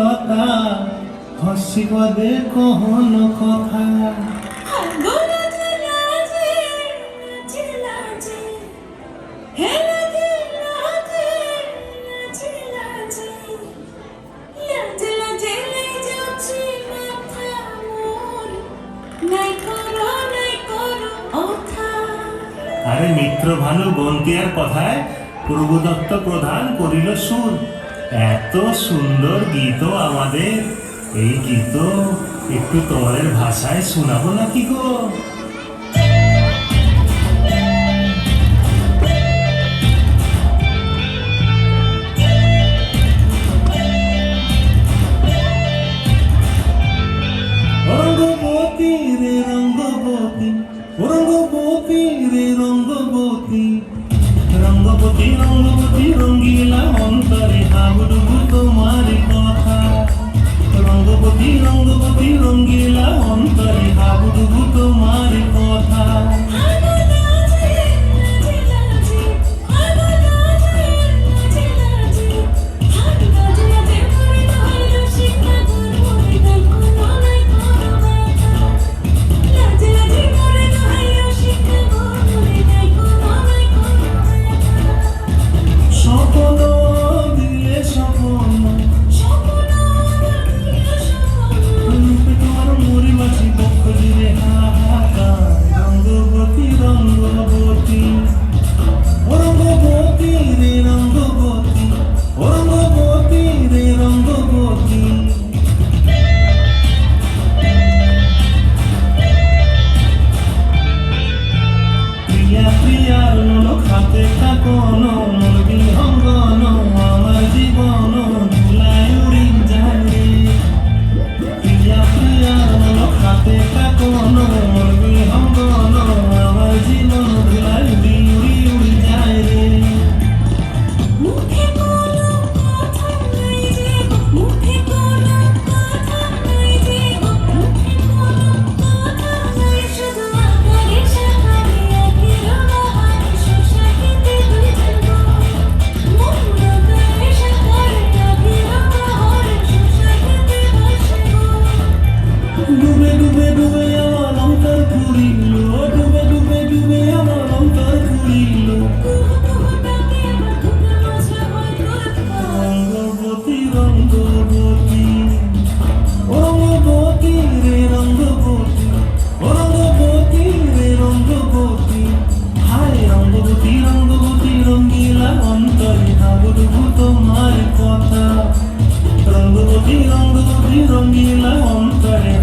কথা হসিব দে কহন কথা আরে মিত্র ভানু বন্তিয়ার কথায় প্রভুদত্ত প্রধান করিল সুর। এত সুন্দর গীত আমাদের, এই গীত একটু তোমাদের ভাষায় শোনাবো নাকি গো? রঙ্গবতী রে রঙ্গবতী, রঙ্গবতী রে রঙ্গবতী, রঙ্গবতী রঙ্গবতী রঙ্গিলা অন্তরে হাবুডুবু তোমার কথা। রঙ্গবতী রঙ্গবতী রঙ্গিলা অন্তরে হাবুডুবু তোমার কথা। রঙ্গিলা অন্তরে